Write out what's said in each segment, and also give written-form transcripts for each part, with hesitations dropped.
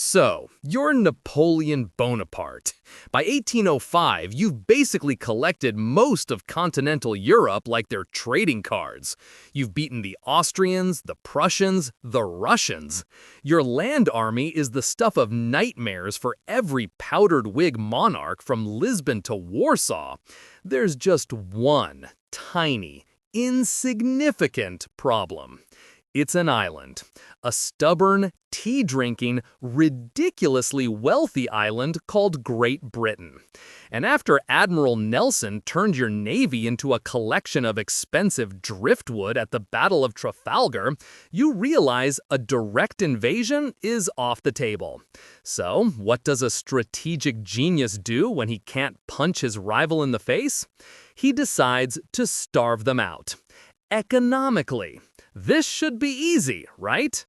So, you're Napoleon Bonaparte. By 1805, you've basically collected most of continental Europe like they're trading cards. You've beaten the Austrians, the Prussians, the Russians. Your land army is the stuff of nightmares for every powdered wig monarch from Lisbon to Warsaw. There's just one tiny, insignificant problem. It's an island. A stubborn, tea-drinking, ridiculously wealthy island called Great Britain. And after Admiral Nelson turned your navy into a collection of expensive driftwood at the Battle of Trafalgar, you realize a direct invasion is off the table. So, what does a strategic genius do when he can't punch his rival in the face? He decides to starve them out. Economically. This should be easy, right?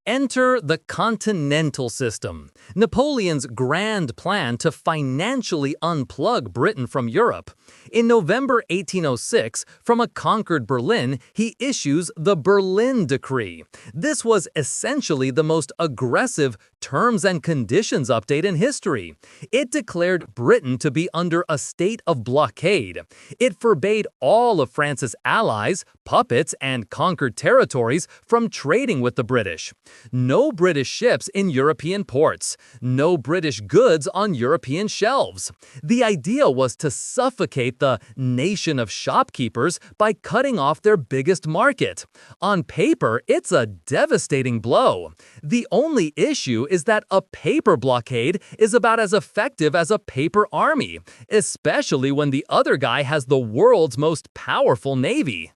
Enter the Continental System, Napoleon's grand plan to financially unplug Britain from Europe. In November 1806, from a conquered Berlin, he issues the Berlin Decree. This was essentially the most aggressive terms and conditions update in history. It declared Britain to be under a state of blockade. It forbade all of France's allies, puppets, and conquered territories from trading with the British. No British ships in European ports. No British goods on European shelves. The idea was to suffocate the nation of shopkeepers by cutting off their biggest market. On paper, it's a devastating blow. The only issue is that a paper blockade is about as effective as a paper army, especially when the other guy has the world's most powerful navy.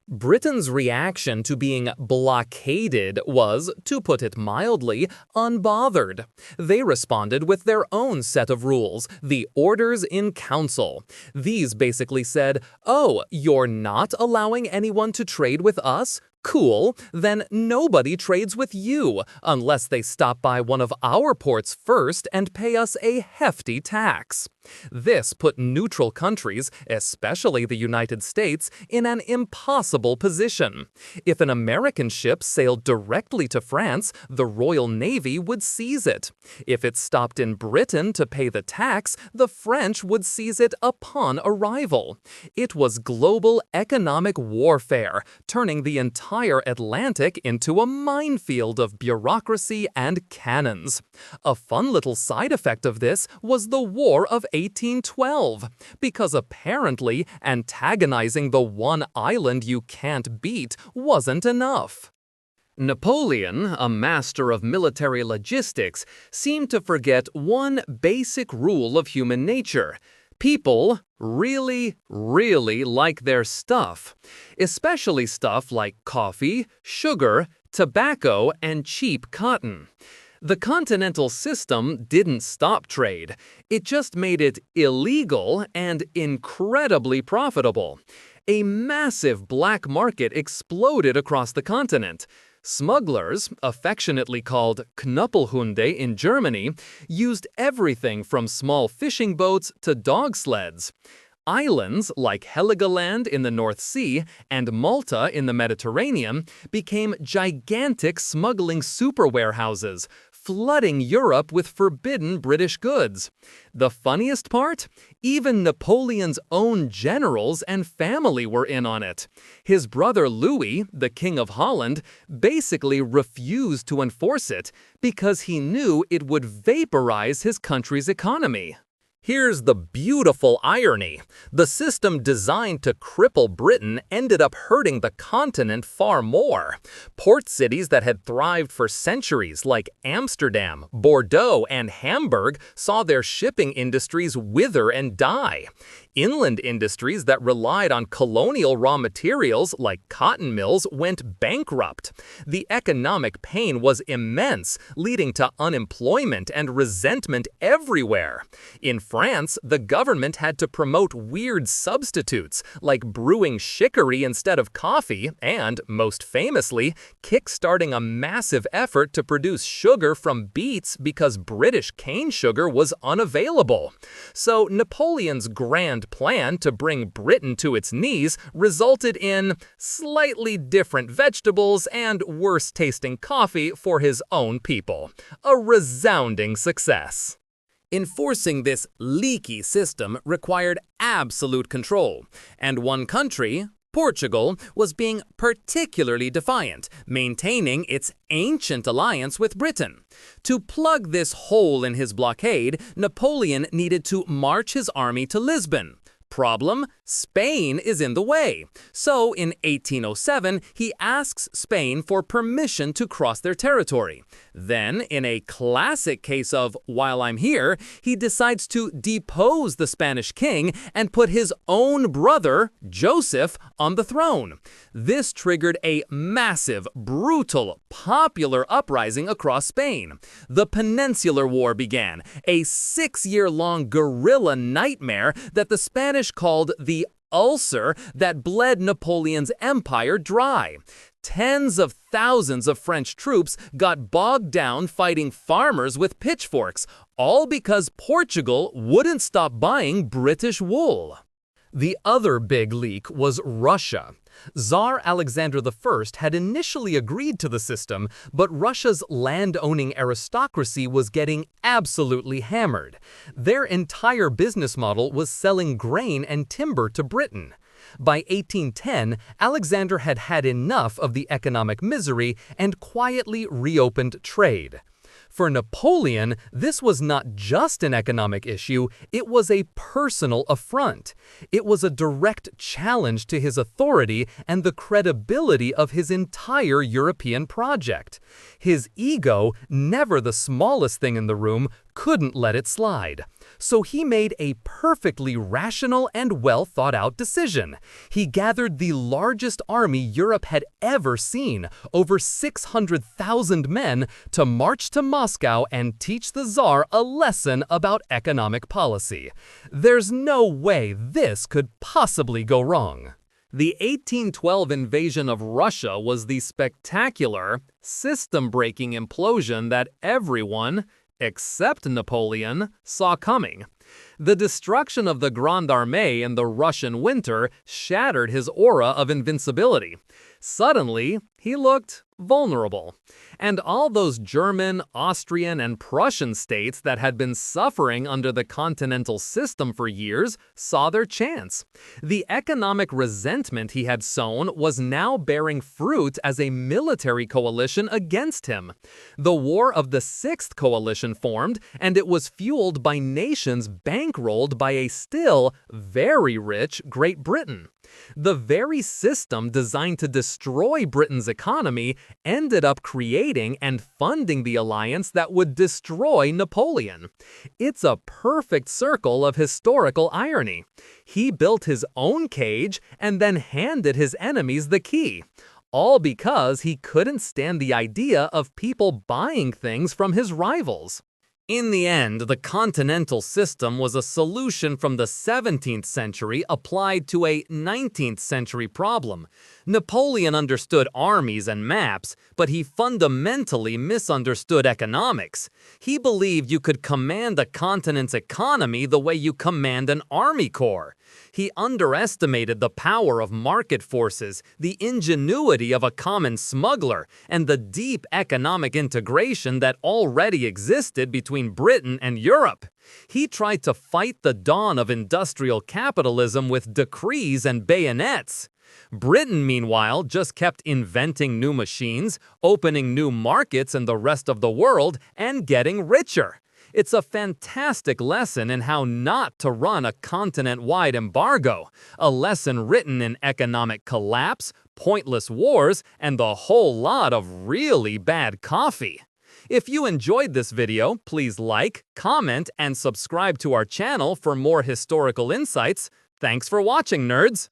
Britain's reaction to being blockaded was, to put it mildly, unbothered. They responded with their own set of rules, the Orders in Council. These basically said, "Oh, you're not allowing anyone to trade with us? Cool, then nobody trades with you, unless they stop by one of our ports first and pay us a hefty tax." This put neutral countries, especially the United States, in an impossible position. If an American ship sailed directly to France, the Royal Navy would seize it. If it stopped in Britain to pay the tax, the French would seize it upon arrival. It was global economic warfare, turning the entire Atlantic into a minefield of bureaucracy and cannons. A fun little side effect of this was the War of 1812, because apparently antagonizing the one island you can't beat wasn't enough. Napoleon, a master of military logistics, seemed to forget one basic rule of human nature. People really like their stuff, especially stuff like coffee, sugar, tobacco, and cheap cotton. The Continental System didn't stop trade. It just made it illegal and incredibly profitable. A massive black market exploded across the continent. Smugglers, affectionately called Knuppelhunde in Germany, used everything from small fishing boats to dog sleds. Islands like Heligoland in the North Sea and Malta in the Mediterranean became gigantic smuggling superwarehouses, flooding Europe with forbidden British goods. The funniest part? Even Napoleon's own generals and family were in on it. His brother Louis, the King of Holland, basically refused to enforce it because he knew it would vaporize his country's economy. Here's the beautiful irony. The system designed to cripple Britain ended up hurting the continent far more. Port cities that had thrived for centuries, like Amsterdam, Bordeaux, and Hamburg, saw their shipping industries wither and die. Inland industries that relied on colonial raw materials, like cotton mills, went bankrupt. The economic pain was immense, leading to unemployment and resentment everywhere. In France, the government had to promote weird substitutes, like brewing chicory instead of coffee, and, most famously, kickstarting a massive effort to produce sugar from beets because British cane sugar was unavailable. So Napoleon's grand grand plan to bring Britain to its knees resulted in slightly different vegetables and worse-tasting coffee for his own people. A resounding success. Enforcing this leaky system required absolute control, and one country, Portugal, was being particularly defiant, maintaining its ancient alliance with Britain. To plug this hole in his blockade, Napoleon needed to march his army to Lisbon. Problem: Spain is in the way. So in 1807, he asks Spain for permission to cross their territory. Then, in a classic case of "while I'm here," he decides to depose the Spanish king and put his own brother, Joseph, on the throne. This triggered a massive, brutal, popular uprising across Spain. The Peninsular War began, a 6-year-long guerrilla nightmare that the Spanish called the ulcer that bled Napoleon's empire dry. Tens of thousands of French troops got bogged down fighting farmers with pitchforks, all because Portugal wouldn't stop buying British wool. The other big leak was Russia. Tsar Alexander I had initially agreed to the system, but Russia's land-owning aristocracy was getting absolutely hammered. Their entire business model was selling grain and timber to Britain. By 1810, Alexander had had enough of the economic misery and quietly reopened trade. For Napoleon, this was not just an economic issue, it was a personal affront. It was a direct challenge to his authority and the credibility of his entire European project. His ego, never the smallest thing in the room, couldn't let it slide. So he made a perfectly rational and well-thought-out decision. He gathered the largest army Europe had ever seen, over 600,000 men, to march to Moscow and teach the Tsar a lesson about economic policy. There's no way this could possibly go wrong. The 1812 invasion of Russia was the spectacular, system-breaking implosion that everyone, except Napoleon, saw coming. The destruction of the Grande Armée in the Russian winter shattered his aura of invincibility. Suddenly, he looked vulnerable. And all those German, Austrian, and Prussian states that had been suffering under the Continental System for years saw their chance. The economic resentment he had sown was now bearing fruit as a military coalition against him. The War of the Sixth Coalition formed, and it was fueled by nations bankrolled by a still very rich Great Britain. The very system designed to destroy Britain's economy ended up creating and funding the alliance that would destroy Napoleon. It's a perfect circle of historical irony. He built his own cage and then handed his enemies the key. All because he couldn't stand the idea of people buying things from his rivals. In the end, the Continental System was a solution from the 17th century applied to a 19th century problem. Napoleon understood armies and maps, but he fundamentally misunderstood economics. He believed you could command a continent's economy the way you command an army corps. He underestimated the power of market forces, the ingenuity of a common smuggler, and the deep economic integration that already existed between Britain and Europe. He tried to fight the dawn of industrial capitalism with decrees and bayonets. Britain, meanwhile, just kept inventing new machines, opening new markets in the rest of the world, and getting richer. It's a fantastic lesson in how not to run a continent-wide embargo, a lesson written in economic collapse, pointless wars, and the whole lot of really bad coffee. If you enjoyed this video, please like, comment, and subscribe to our channel for more historical insights. Thanks for watching, nerds!